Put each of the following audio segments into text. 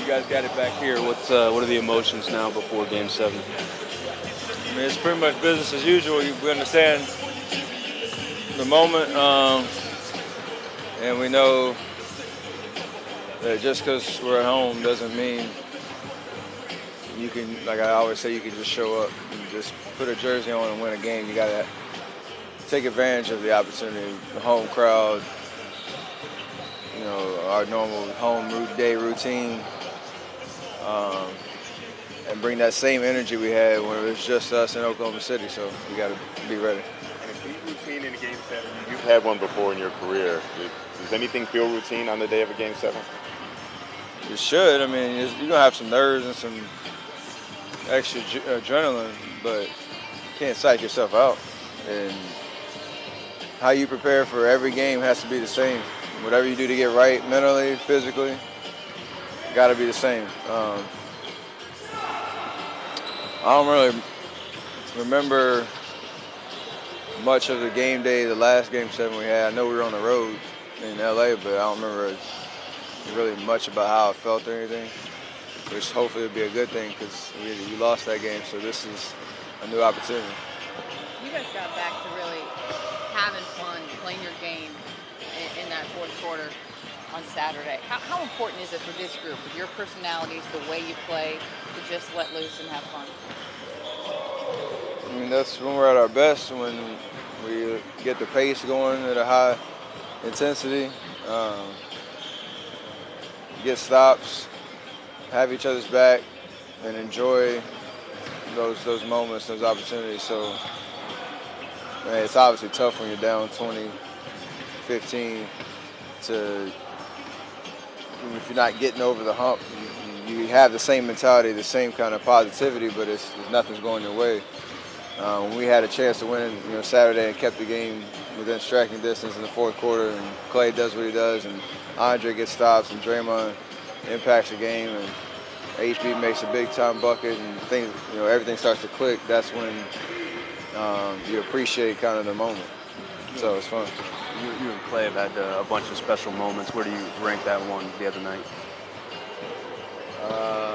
You guys got it back here. What are the emotions now before Game 7? I mean, it's pretty much business as usual. We understand the moment, and we know that just because we're at home doesn't mean you can, like I always say, you can just show up and just put a jersey on and win a game. You got to take advantage of the opportunity. The home crowd, our normal home day routine, um, and bring that same energy we had when it was just us in Oklahoma City. So we got to be ready. And a beat routine in a Game 7, you've had one before in your career. Does anything feel routine on the day of a Game 7? It should. I mean, you're going to have some nerves and some extra adrenaline, but you can't psych yourself out. And how you prepare for every game has to be the same. Whatever you do to get right mentally, physically, got to be the same. I don't really remember much of the game day, the last Game 7 we had. I know we were on the road in LA, but I don't remember really much about how I felt or anything, which hopefully will be a good thing because we lost that game, so this is a new opportunity. You guys got back to really having fun, playing your game in that fourth quarter on Saturday. How important is it for this group, with your personalities, the way you play, to just let loose and have fun? I mean, that's when we're at our best, when we get the pace going at a high intensity, get stops, have each other's back, and enjoy those moments, those opportunities. So, man, it's obviously tough when you're down 20-15 to, if you're not getting over the hump, you have the same mentality, the same kind of positivity, but nothing's going your way. When we had a chance to win, Saturday and kept the game within striking distance in the fourth quarter, and Clay does what he does, and Andre gets stops, and Draymond impacts the game, and HB makes a big-time bucket, and things, everything starts to click. That's when you appreciate kind of the moment. So it's fun. You and Clay have had a bunch of special moments. Where do you rank that one the other night?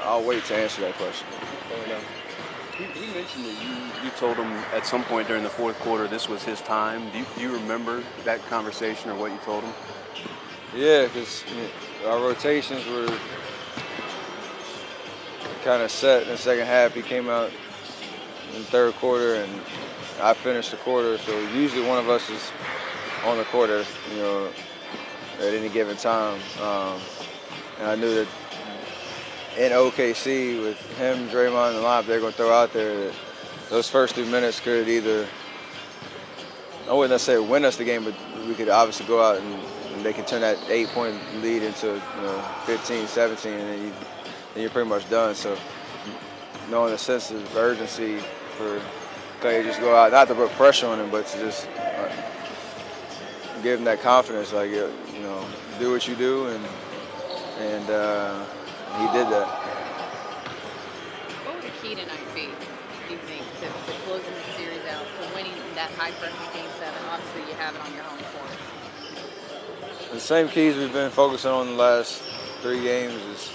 I'll wait to answer that question. He mentioned that you told him at some point during the fourth quarter this was his time. Do you remember that conversation or what you told him? Yeah, because our rotations were kind of set in the second half. He came out in the third quarter, and I finished the quarter. So usually one of us is on the quarter, at any given time. And I knew that in OKC, with him, Draymond, and the lineup they're going to throw out there, that those first 2 minutes could either, I wouldn't necessarily win us the game, but we could obviously go out and they could turn that 8-point lead into 15, 17, and then you're pretty much done. So knowing the sense of urgency for Clay to just go out, not to put pressure on him, but to just give him that confidence, like, do what you do, and he did that. What would the key tonight be, do you think, to closing the series out, to winning that high-pressure Game 7? Obviously, you have it on your home court. The same keys we've been focusing on the last 3 games is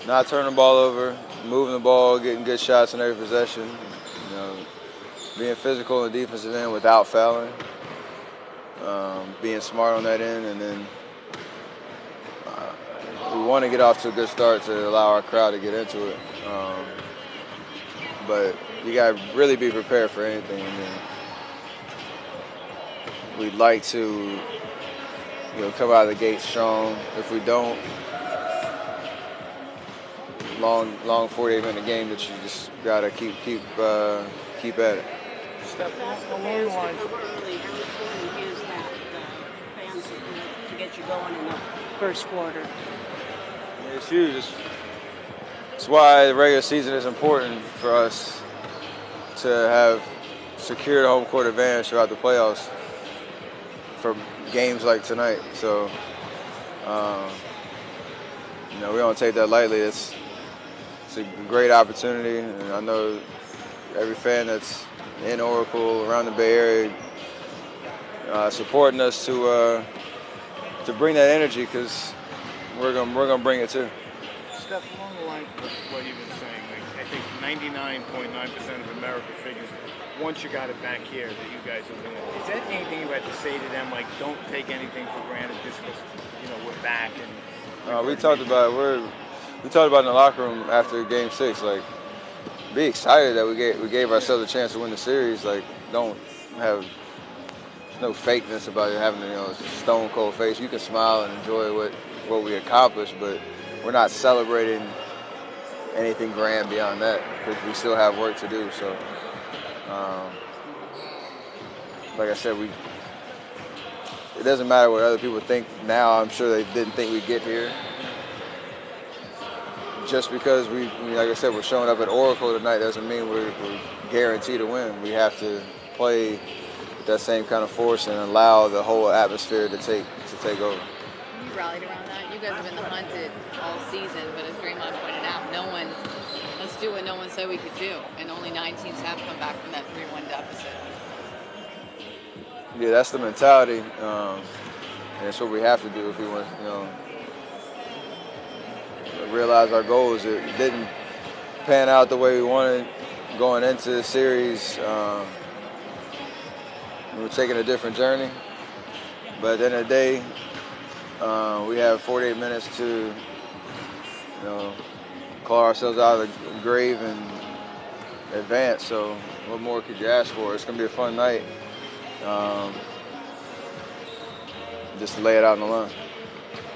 not turning the ball over, moving the ball, getting good shots in every possession, being physical in the defensive end without fouling, being smart on that end, and then we want to get off to a good start to allow our crowd to get into it. But you got to really be prepared for anything. I mean, we'd like to come out of the gate strong. If we don't, long 48-minute game that you just got to keep at it. Basketball-wise, how important is that fans to get you going in the first quarter? It's huge. It's why the regular season is important for us to have secured home court advantage throughout the playoffs for games like tonight. So, we don't take that lightly. It's a great opportunity, and I know every fan that's in Oracle, around the Bay Area, supporting us to bring that energy, because we're gonna bring it too. Steph, along the lines of what you've been saying, like, I think 99.9% of America figures once you got it back here that you guys are doing. Is that anything you had to say to them, like, don't take anything for granted just because, you know, we're back? And we talked about in the locker room after Game 6, like, be excited that we gave ourselves a chance to win the series. Like, don't have no fakeness about it, having a stone cold face. You can smile and enjoy what we accomplished, but we're not celebrating anything grand beyond that because we still have work to do. So, like I said, it doesn't matter what other people think now. I'm sure they didn't think we'd get here. Just because like I said, we're showing up at Oracle tonight doesn't mean we're guaranteed to win. We have to play with that same kind of force and allow the whole atmosphere to take over. You rallied around that. You guys have been the hunted all season, but as Draymond pointed out, let's do what no one said we could do, and only 9 teams have come back from that 3-1 deficit. Yeah, that's the mentality, and that's what we have to do if we want, realize our goals. It didn't pan out the way we wanted going into the series. We were taking a different journey, but at the end of the day, we have 48 minutes to, claw ourselves out of the grave and advance. So, what more could you ask for? It's gonna be a fun night. Just lay it out on the line.